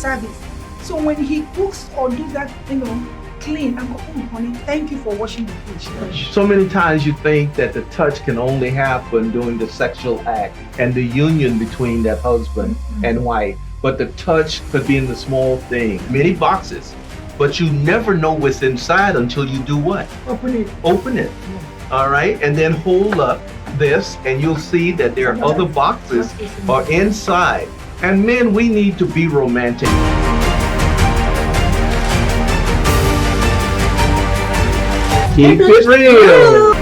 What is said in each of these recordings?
service. So when he cooks or do that, clean, and go, oh, honey, thank you for washing the dish. So many times you think that the touch can only happen during the sexual act and the union between that husband and wife. But the touch could be in the small thing, many boxes. But you never know what's inside until you do what? Open it. Open it. All right, and then hold up this, and you'll see that there are other boxes are inside. And men, we need to be romantic. Keep it real.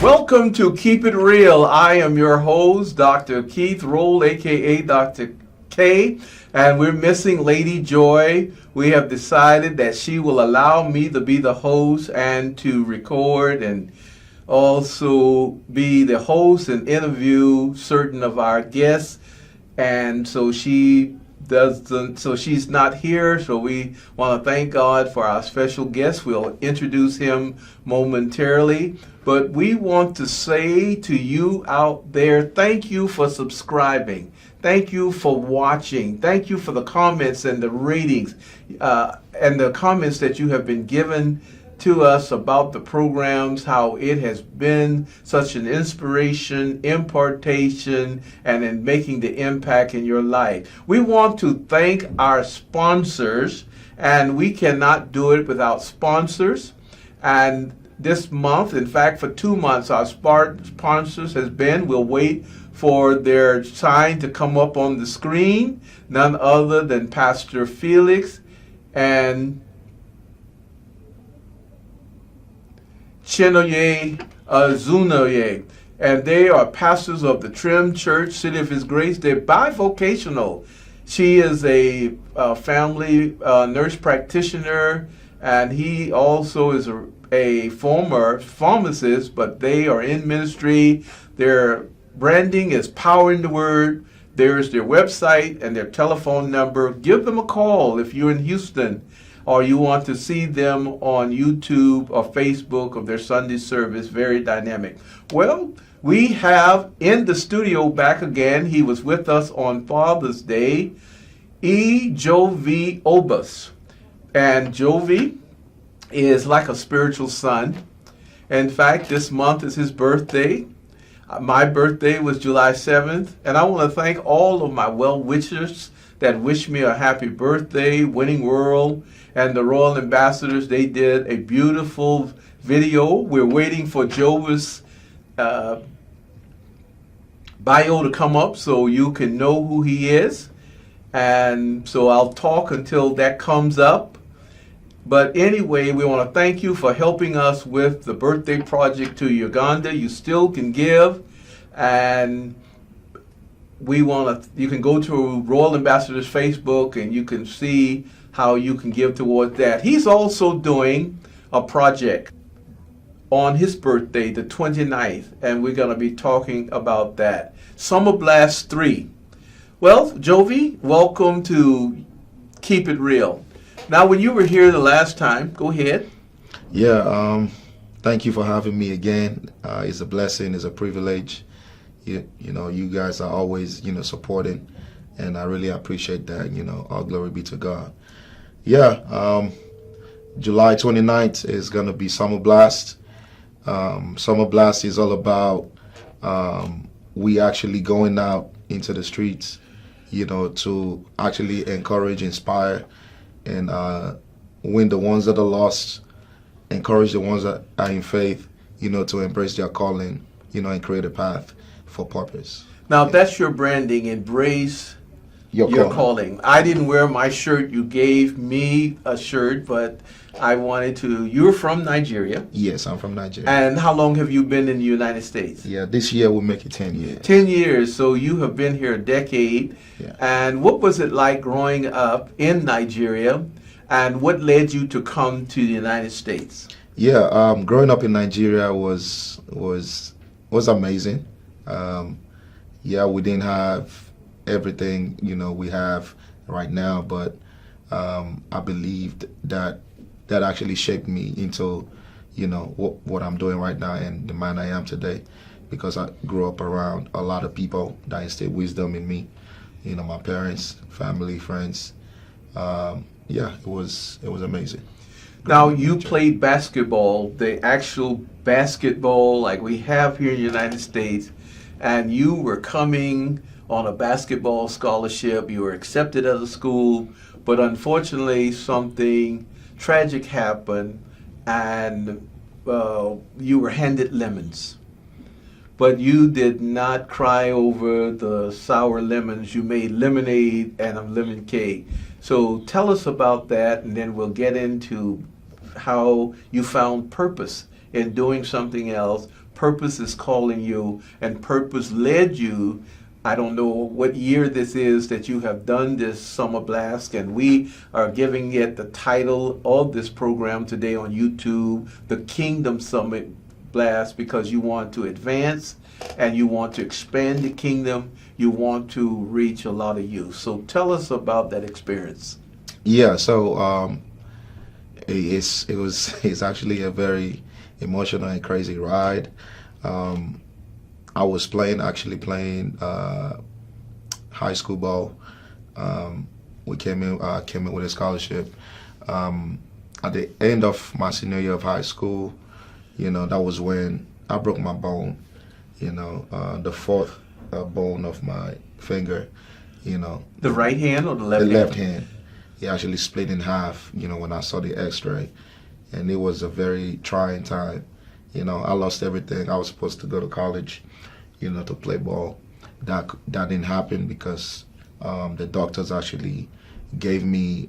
Welcome to Keep It Real. I am your host, Dr. Keith Roll, aka Dr. K, and we're missing Lady Joy. We have decided that she will allow me to be the host and to record and also be the host and interview certain of our guests. And so she's not here. So we want to thank God for our special guest. We'll introduce him momentarily. But we want to say to you out there, thank you for subscribing. Thank you for watching. Thank you for the comments and the ratings and the comments that you have been given to us about the programs, how it has been such an inspiration, impartation, and in making the impact in your life. We want to thank our sponsors, and we cannot do it without sponsors. And this month, in fact, for 2 months, our sponsors has been, we'll wait for their sign to come up on the screen, none other than Pastor Felix and Chinoye Azunoye. And they are pastors of the Trim Church, City of His Grace. They're bivocational. She is a family nurse practitioner, and he also is a former pharmacist, but they are in ministry. Their branding is Power in the Word. There's their website and their telephone number. Give them a call if you're in Houston or you want to see them on YouTube or Facebook of their Sunday service. Very dynamic. Well, we have in the studio back again. He was with us on Father's Day, Jovi Obus. And Jovi is like a spiritual son. In fact, this month is his birthday. My birthday was July 7th, and I want to thank all of my well-wishers that wish me a happy birthday, Winning World, and the Royal Ambassadors. They did a beautiful video. We're waiting for Jovi's bio to come up so you can know who he is. And so I'll talk until that comes up. But anyway, we want to thank you for helping us with the birthday project to Uganda. You still can give, and you can go to Royal Ambassadors Facebook and you can see how you can give towards that. He's also doing a project on his birthday, the 29th, and we're going to be talking about that. Summer Blast 3. Well, Jovi, welcome to Keep It Real. Now, when you were here the last time, go ahead. Yeah, thank you for having me again. It's a blessing, it's a privilege. You know, you guys are always, supporting, and I really appreciate that. All glory be to God. Yeah, July 29th is going to be Summer Blast. Summer Blast is all about we actually going out into the streets, to actually encourage, inspire, and win the ones that are lost, encourage the ones that are in faith, to embrace their calling, and create a path for purpose. Now, that's your branding, embrace your calling. I didn't wear my shirt. You gave me a shirt, but I wanted to. You're from Nigeria. Yes, I'm from Nigeria. And how long have you been in the United States? Yeah, this year will make it 10 years. 10 years. So you have been here a decade. Yeah. And what was it like growing up in Nigeria? And what led you to come to the United States? Yeah, growing up in Nigeria was amazing. Yeah, we didn't have everything we have right now, but I believed that actually shaped me into what I'm doing right now and the man I am today, because I grew up around a lot of people that instilled wisdom in me. you know, my parents, family, friends. Yeah, it was amazing. Now, you played basketball, the actual basketball like we have here in the United States, and you were coming on a basketball scholarship. You were accepted at a school, but unfortunately, something tragic happened, and you were handed lemons. But you did not cry over the sour lemons. You made lemonade and a lemon cake. So tell us about that, and then we'll get into how you found purpose in doing something else. Purpose is calling you, and purpose led you. I don't know what year this is that you have done this Summer Blast, and we are giving it the title of this program today on YouTube, the Kingdom Summit Blast, because you want to advance and you want to expand the kingdom. You want to reach a lot of youth. So tell us about that experience. Yeah, so it's actually a very emotional and crazy ride. I was actually playing high school ball. We came in with a scholarship. At the end of my senior year of high school, you know, that was when I broke my bone. You know, the fourth bone of my finger. You know, the right hand or the left hand? The left hand. It actually split in half. You know, when I saw the X-ray, and it was a very trying time. You know, I lost everything. I was supposed to go to college, you know, to play ball. That didn't happen because the doctors actually gave me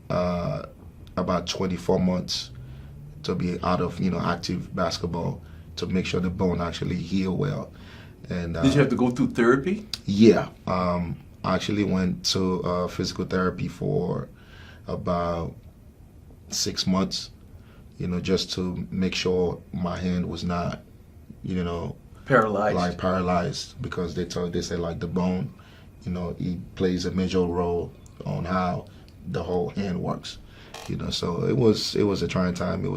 about 24 months to be out of, you know, active basketball to make sure the bone actually heal well. And did you have to go through therapy? Yeah, I actually went to physical therapy for about 6 months. You know, just to make sure my hand was not, you know, paralyzed, because they said like the bone, you know, it plays a major role on how the whole hand works. You know, so it was a trying time. It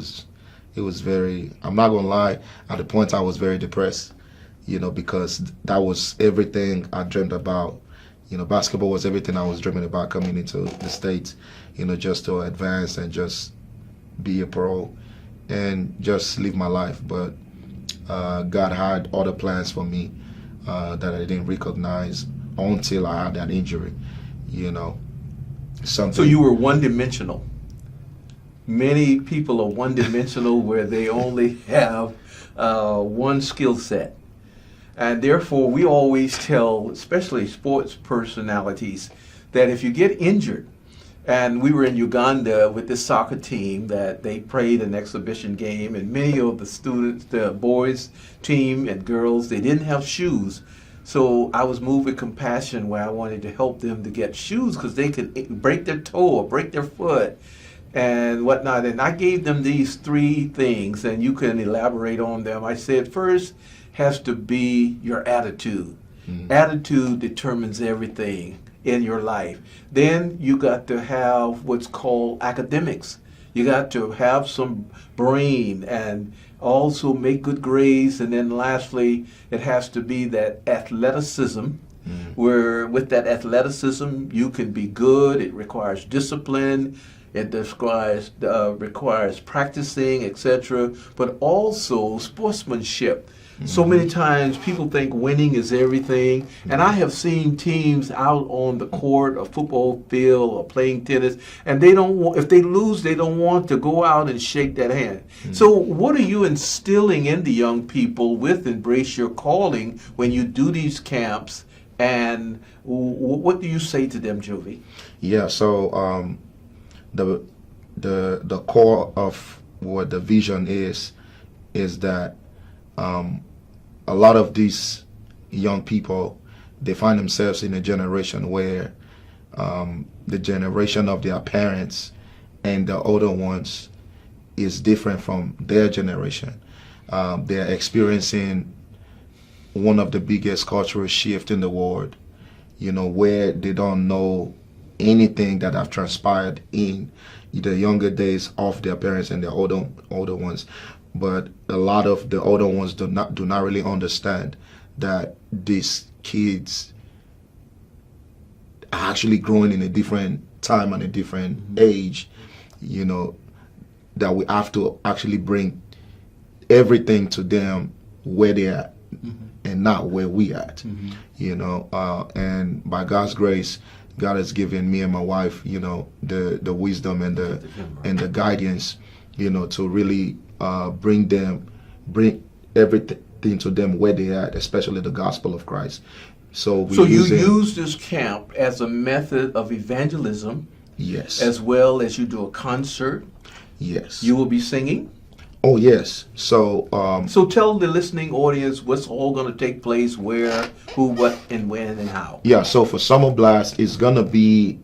was very, I'm not gonna lie, at the point I was very depressed, you know, because that was everything I dreamed about. You know, basketball was everything I was dreaming about coming into the States, you know, just to advance and just be a pro and just live my life. But God had other plans for me that I didn't recognize until I had that injury, you know. So you were one-dimensional. Many people are one-dimensional where they only have one skill set. And therefore, we always tell, especially sports personalities, that if you get injured, and we were in Uganda with this soccer team that they played an exhibition game, and many of the students, the boys team and girls, they didn't have shoes. So I was moved with compassion where I wanted to help them to get shoes because they could break their toe or break their foot and whatnot. And I gave them these 3 things, and you can elaborate on them. I said, first has to be your attitude. Mm-hmm. Attitude determines everything in your life. Then you got to have what's called academics. You got to have some brain and also make good grades. And then lastly, it has to be that athleticism, where with that athleticism you can be good. It requires discipline. It requires practicing, etc., but also sportsmanship. So many times people think winning is everything, and I have seen teams out on the court, a football field, or playing tennis, and they don't want, if they lose, they don't want to go out and shake that hand. So what are you instilling in the young people with Embrace Your Calling when you do these camps, and what do you say to them, Jovi? Yeah, so the core of what the vision is that a lot of these young people, they find themselves in a generation where the generation of their parents and the older ones is different from their generation. They're experiencing one of the biggest cultural shifts in the world, you know, where they don't know anything that have transpired in the younger days of their parents and their older ones. But a lot of the older ones do not really understand that these kids are actually growing in a different time and a different age, you know, that we have to actually bring everything to them where they're at and not where we at, you know. And by God's grace, God has given me and my wife, you know, the wisdom and the guidance, you know, to really bring everything to them where they at, especially the gospel of Christ. So you use this camp as a method of evangelism, yes, as well as you do a concert. Yes, you will be singing. Oh yes. So so tell the listening audience what's all going to take place, where, who, what, and when, and how. Yeah. So for Summer Blast, it's gonna be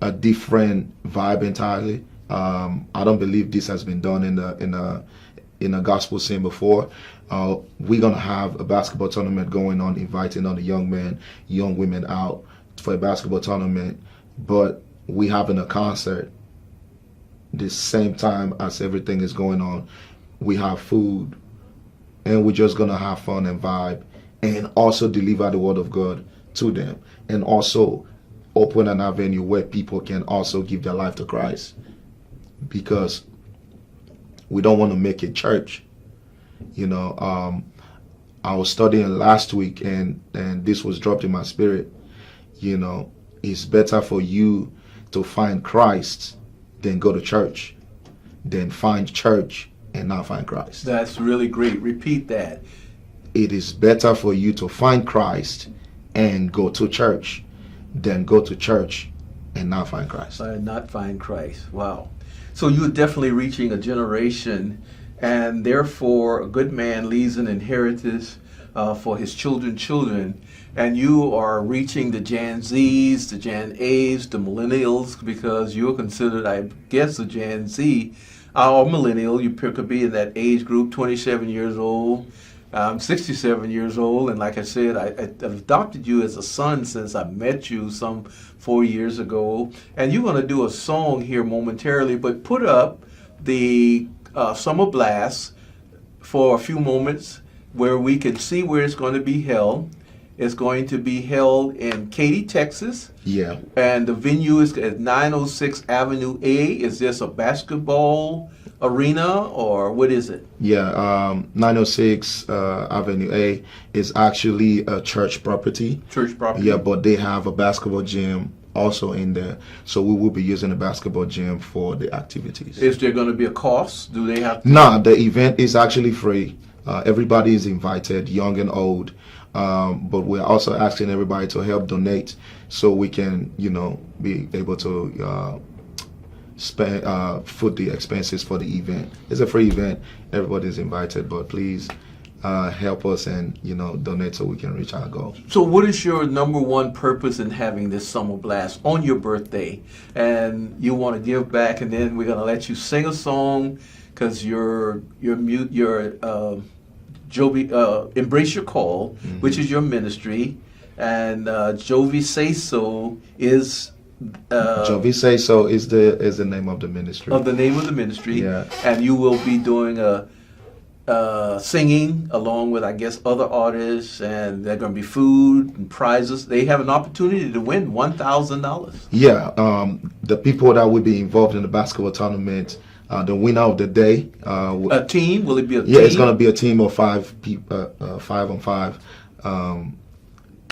a different vibe entirely. I don't believe this has been done in a gospel scene before. We're gonna have a basketball tournament going on, inviting all the young men, young women out for a basketball tournament. But we having a concert the same time as everything is going on. We have food, and we're just gonna have fun and vibe, and also deliver the word of God to them, and also open an avenue where people can also give their life to Christ, because we don't want to make it church. You know, I was studying last week, and this was dropped in my spirit. You know, it's better for you to find Christ than go to church, than find church and not find Christ. That's really great. Repeat that. It is better for you to find Christ and go to church than go to church and not find Christ. Not find Christ. Wow. So you're definitely reaching a generation, and therefore a good man leaves an inheritance for his children. And you are reaching the Gen Zs, the Gen As, the millennials, because you're considered, I guess, a Gen Z or millennial. You could be in that age group, 27 years old. I'm 67 years old, and like I said, I've adopted you as a son since I met you some 4 years ago. And you're going to do a song here momentarily, but put up the Summer Blast for a few moments where we can see where it's going to be held. It's going to be held in Katy, Texas. Yeah. And the venue is at 906 Avenue A. Is this a basketball arena, or what is it? Yeah, 906 Avenue A is actually a church property. Church property. Yeah, but they have a basketball gym also in there. So we will be using the basketball gym for the activities. Is there going to be a cost? Do they have to? Nah, the event is actually free. Everybody is invited, young and old. But we're also asking everybody to help donate so we can, you know, be able to foot the expenses for the event. It's a free event. Everybody's invited, but please help us and, you know, donate so we can reach our goal. So what is your number one purpose in having this Summer Blast on your birthday? And you want to give back, and then we're going to let you sing a song, because your Jovi, Embrace Your Call, which is your ministry, and Jovi Say So is Jovi Say So is the name of the ministry. Of the name of the ministry. Yeah. And you will be doing singing along with, I guess, other artists, and they're going to be food and prizes. They have an opportunity to win $1,000. Yeah, the people that will be involved in the basketball tournament. The winner of the day. A team? Will it be a team? Yeah, it's going to be a team of 5 people, 5 on 5.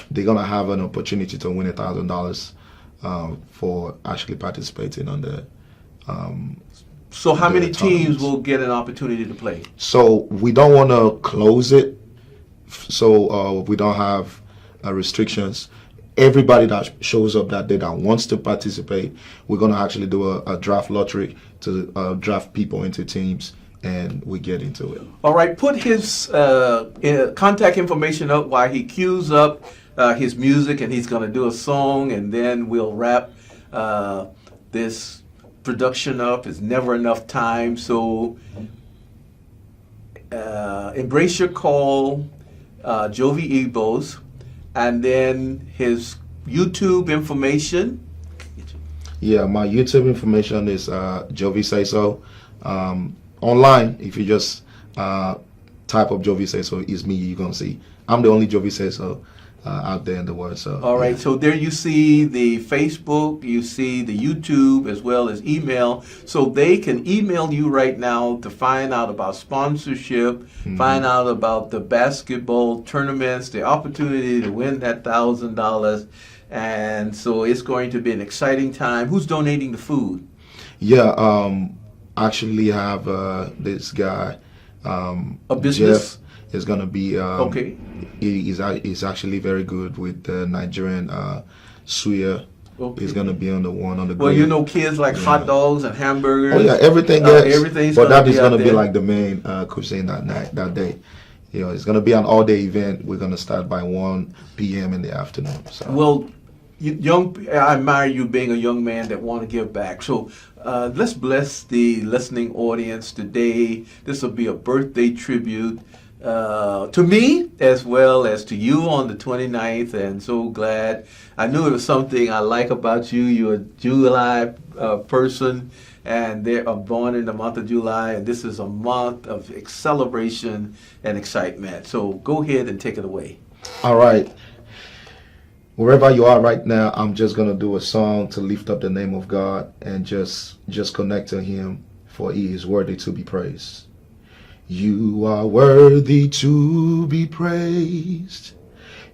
They're going to have an opportunity to win $1,000 for actually participating on the. So how many teams will get an opportunity to play? So we don't want to close it, so we don't have restrictions. Everybody that shows up that day that wants to participate, we're going to actually do a draft lottery to draft people into teams, and we get into it. All right, put his contact information up while he cues up his music, and he's going to do a song, and then we'll wrap this production up. It's never enough time, so Embrace Your Call, Jovi Obus, and then his YouTube information. Yeah, my YouTube information is Jovi Say So. Online, if you just type up Jovi Say So, is me, you're going to see. I'm the only Jovi Say So out there in the world. So all right, so there you see the Facebook, you see the YouTube, as well as email. So they can email you right now to find out about sponsorship, find out about the basketball tournaments, the opportunity to win that $1,000. And so it's going to be an exciting time. Who's donating the food? Yeah, actually have this guy. A business? Jeff is going to be. Okay. He's actually very good with Nigerian suya. Okay. He's going to be on the one on the. Well, grill. you know, kids like hot dogs and hamburgers. Oh yeah, everything. Everything's but that is going going to to be like the main cuisine that day. You know, it's going to be an all-day event. We're going to start by 1 p.m. in the afternoon. So. Well, I admire you being a young man that want to give back. So let's bless the listening audience today. This will be a birthday tribute to me as well as to you on the 29th, and so glad. I knew it was something I like about you. You're a July person, and they are born in the month of July, and this is a month of celebration and excitement. So go ahead and take it away. All right. Wherever you are right now, I'm just going to do a song to lift up the name of God and just connect to Him, for He is worthy to be praised. You are worthy to be praised.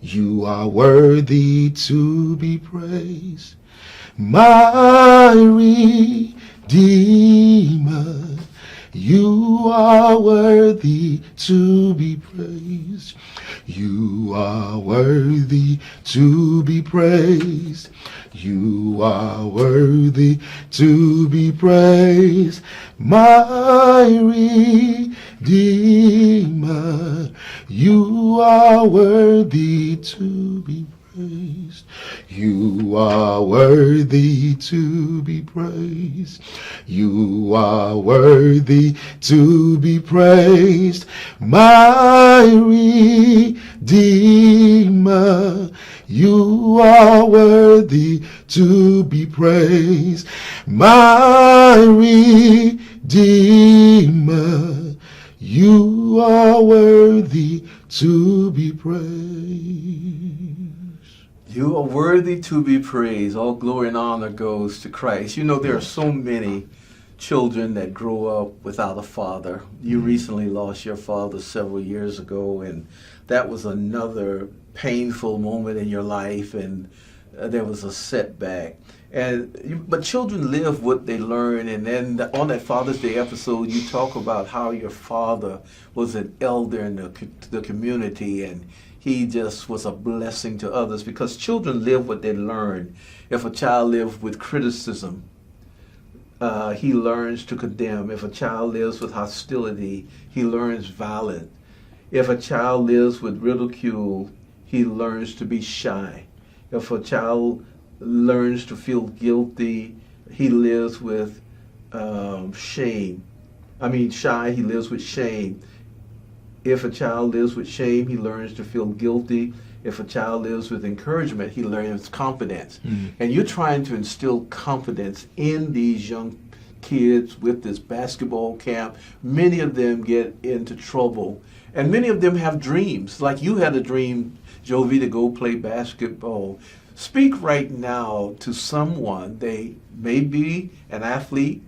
You are worthy to be praised. My Redeemer, you are worthy to be praised. You are worthy to be praised. You are worthy to be praised. My Redeemer, you are worthy to be praised. You are worthy to be praised. You are worthy to be praised. My Redeemer, you are worthy to be praised. My Redeemer, you are worthy to be praised. You are worthy to be praised. All glory and honor goes to Christ. You know, there are so many children that grow up without a father. You recently lost your father several years ago, and that was another painful moment in your life, and there was a setback. But children live what they learn, and then on that Father's Day episode, you talk about how your father was an elder in the community, and he just was a blessing to others, because children live what they learn. If a child lives with criticism, he learns to condemn. If a child lives with hostility, he learns violence. If a child lives with ridicule, he learns to be shy. If a child learns to feel guilty, he lives with shame. Shy, he lives with shame. If a child lives with shame, he learns to feel guilty. If a child lives with encouragement, he learns confidence. And you're trying to instill confidence in these young kids with this basketball camp. Many of them get into trouble, and many of them have dreams. Like you had a dream, Jovi, to go play basketball. Speak right now to someone. They may be an athlete,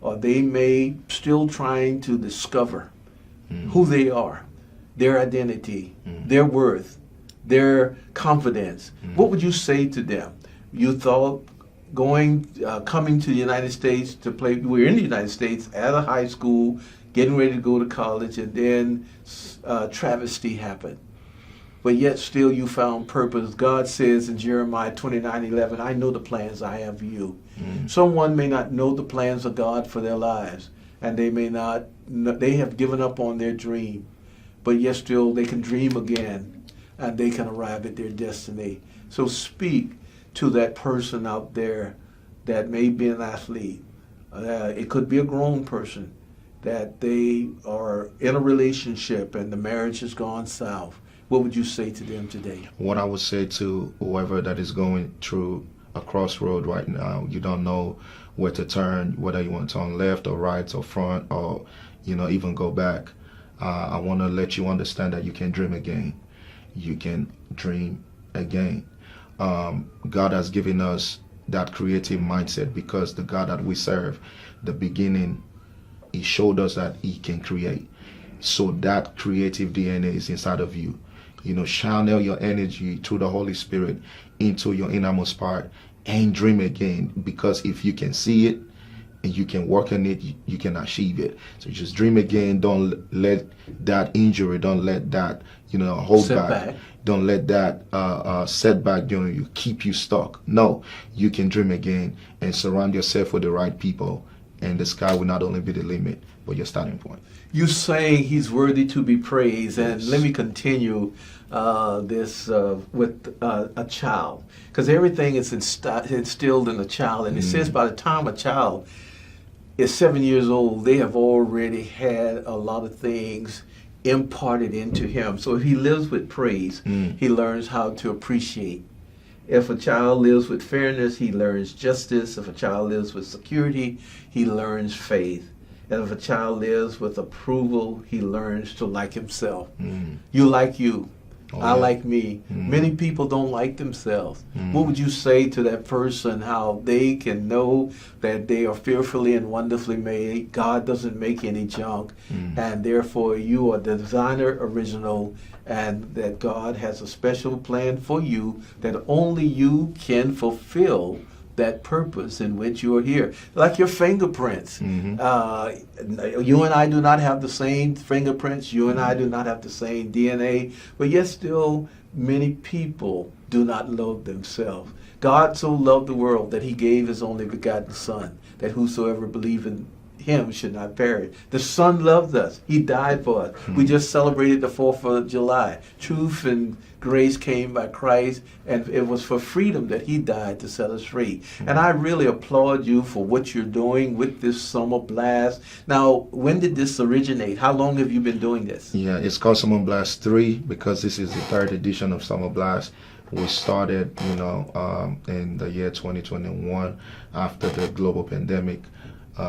or they may still trying to discover who they are, their identity, their worth, their confidence. What would you say to them? You thought coming to the United States to play, we're in the United States at a high school, getting ready to go to college, and then travesty happened. But yet still you found purpose. God says in Jeremiah 29:11, I know the plans I have for you. Someone may not know the plans of God for their lives, and they have given up on their dream, but yet still they can dream again, and they can arrive at their destiny. So speak to that person out there that may be an athlete. It could be a grown person, that they are in a relationship and the marriage has gone south. What would you say to them today? What I would say to whoever that is going through a crossroad right now, you don't know where to turn, whether you want to turn left or right or front, or even go back. I want to let you understand that you can dream again. You can dream again. God has given us that creative mindset because the God that we serve, the beginning, He showed us that He can create. So that creative DNA is inside of you. You know, channel your energy through the Holy Spirit into your innermost part and dream again. Because if you can see it and you can work on it, you can achieve it. So just dream again. Don't let that injury, don't let that, hold back. Don't let that setback, you keep you stuck. No, you can dream again and surround yourself with the right people. And the sky will not only be the limit, but your starting point. You saying He's worthy to be praised, and Yes. let me continue this with a child, because everything is instilled in a child, and it says by the time a child is 7 years old, they have already had a lot of things imparted into him. So if he lives with praise, he learns how to appreciate. If a child lives with fairness, he learns justice. If a child lives with security, he learns faith. And if a child lives with approval, he learns to like himself. You like you. I like me. Many people don't like themselves. What would you say to that person, how they can know that they are fearfully and wonderfully made? God doesn't make any junk, and therefore you are the designer original, and that God has a special plan for you that only you can fulfill that purpose in which you are here. Like your fingerprints. You and I do not have the same fingerprints. You and I do not have the same DNA. But yet still, many people do not love themselves. God so loved the world that He gave His only begotten Son, that whosoever believe in Him should not perish. The Son loved us. He died for us. We just celebrated the 4th of July. Truth and grace came by Christ, and it was for freedom that He died to set us free. And I really applaud you for what you're doing with this Summer Blast. Now, when did this originate? How long have you been doing this? Yeah, it's called Summer Blast 3 because this is the 3rd edition of Summer Blast. We started, in the year 2021 after the global pandemic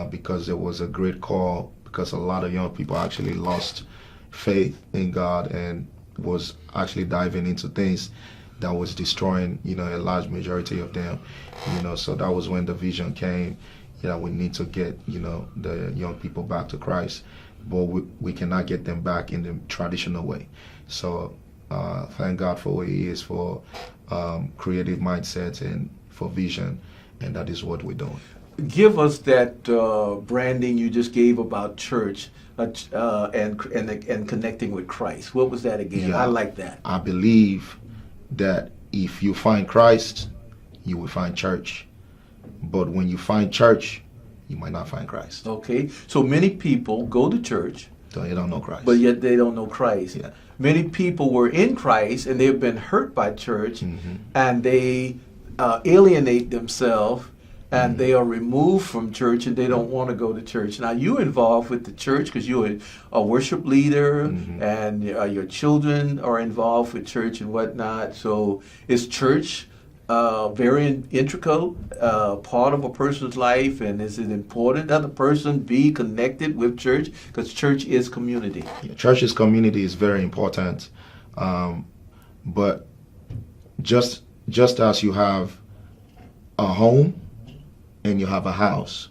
because there was a great call, because a lot of young people actually lost faith in God and was actually diving into things that was destroying, a large majority of them, so that was when the vision came, we need to get, the young people back to Christ, but we cannot get them back in the traditional way. So thank God for who He is, for creative mindsets and for vision, and that is what we're doing. Give us that branding you just gave about church and connecting with Christ. What was that again? Yeah. I like that. I believe that if you find Christ, you will find church. But when you find church, you might not find Christ. Okay. So many people go to church, So they don't know Christ. but yet they don't know Christ. Yeah. Many people were in Christ and they've been hurt by church, and they alienate themselves, and they are removed from church, and they don't want to go to church. Now, you're involved with the church because you're a worship leader, and your children are involved with church and whatnot. So is church very integral part of a person's life, and is it important that a person be connected with church? Because church is community. Yeah, church's community is very important. But just as you have a home and you have a house,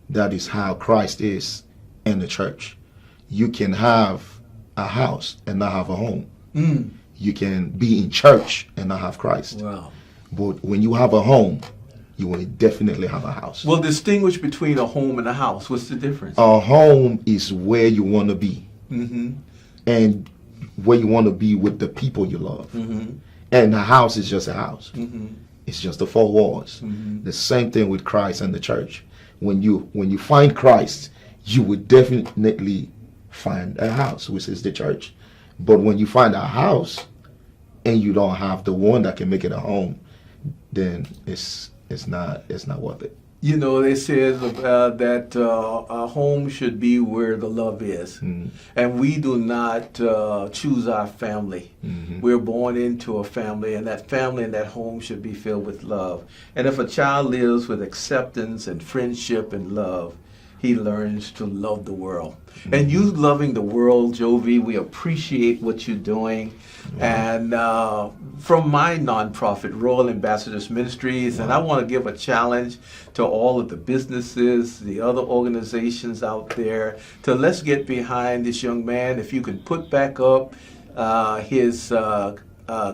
that is how Christ is in the church. You can have a house and not have a home. You can be in church and not have Christ. Wow. But when you have a home, you will definitely have a house. Well, distinguish between a home and a house. What's the difference? A home is where you want to be, and where you want to be with the people you love. And a house is just a house. It's just the four walls. The same thing with Christ and the church. When you find Christ, you will definitely find a house, which is the church. But when you find a house and you don't have the one that can make it a home, then it's not worth it. You know, it says that a home should be where the love is. And we do not choose our family. We're born into a family, and that home should be filled with love. And if a child lives with acceptance and friendship and love, he learns to love the world. And you loving the world, Jovi, we appreciate what you're doing. And from my nonprofit, Royal Ambassadors Ministries, and I want to give a challenge to all of the businesses, the other organizations out there, to let's get behind this young man. If you can put back up his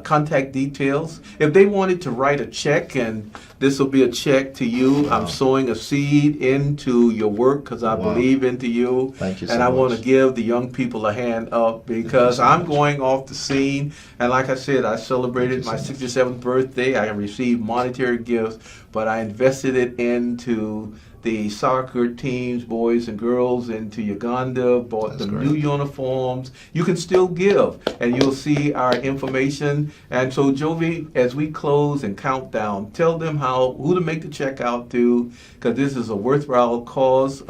contact details. If they wanted to write a check, and this will be a check to you, I'm sowing a seed into your work because I believe into you. Thank you so and I want much. to give the young people a hand up because I'm going off the scene. And like I said, I celebrated my 67th birthday. I received monetary gifts, but I invested it into the soccer teams, boys and girls, into Uganda, bought them new uniforms. You can still give, and you'll see our information. And so, Jovi, as we close and count down, tell them who to make the check out to, because this is a worthwhile cause.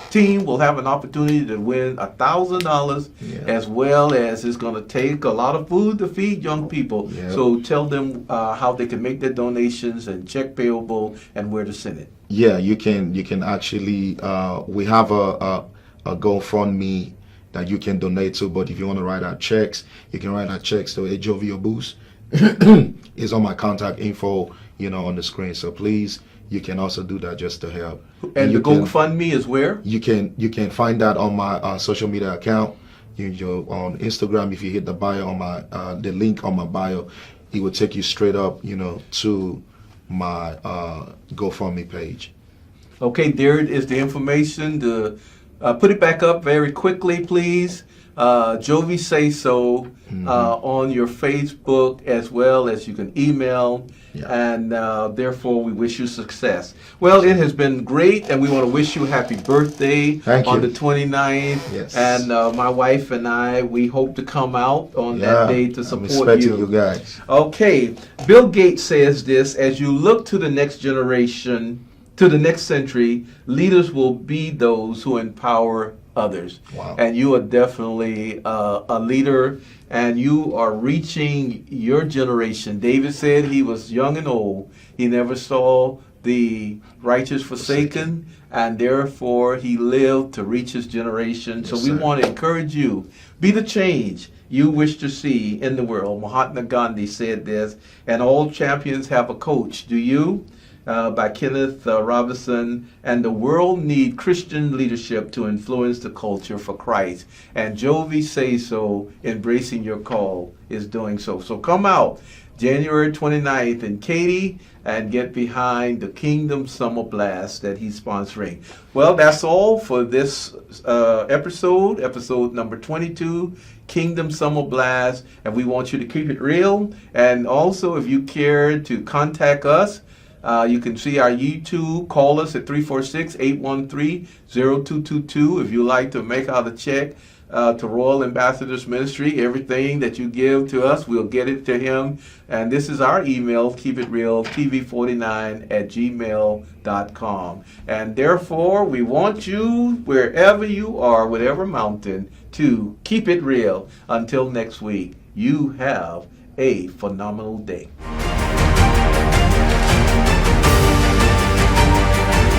Team will have an opportunity to win $1,000, as well as it's going to take a lot of food to feed young people. So tell them how they can make their donations and check payable and where to send it. Yeah, you can actually, we have a GoFundMe that you can donate to, but if you want to write out checks, you can write out checks to Jovi Obus. It's on my contact info, on the screen. So please, you can also do that just to help. And the GoFundMe is where? You can find that on my social media account. You're on Instagram. If you hit the bio on my the link on my bio, it will take you straight up, to my GoFundMe page. Okay, there is the information. Put it back up very quickly, please. Jovi Say So on your Facebook, as well as you can email. And therefore, we wish you success. Well, it has been great, and we want to wish you a happy birthday on the 29th. Yes. And my wife and I, we hope to come out on that day to support I'm expecting you guys. Okay, Bill Gates says this: as you look to the next generation, to the next century, leaders will be those who empower others. And you are definitely a leader, and you are reaching your generation. David said he was young and old. He never saw the righteous forsaken, and therefore he lived to reach his generation. So we want to encourage you. Be the change you wish to see in the world. Mahatma Gandhi said this, and all champions have a coach. Do you? By Kenneth Robinson. And the world need Christian leadership to influence the culture for Christ. And Jovi Say So, embracing your call, is doing so. So come out January 29th in Katy and get behind the Kingdom Summer Blast that he's sponsoring. Well, that's all for this episode number 22, Kingdom Summer Blast. And we want you to keep it real. And also, if you care to contact us, you can see our YouTube. Call us at 346-813-0222 if you like to make out a check to Royal Ambassadors Ministry. Everything that you give to us, we'll get it to him. And this is our email, keepitrealtv49@gmail.com. And therefore, we want you, wherever you are, whatever mountain, to keep it real. Until next week, you have a phenomenal day.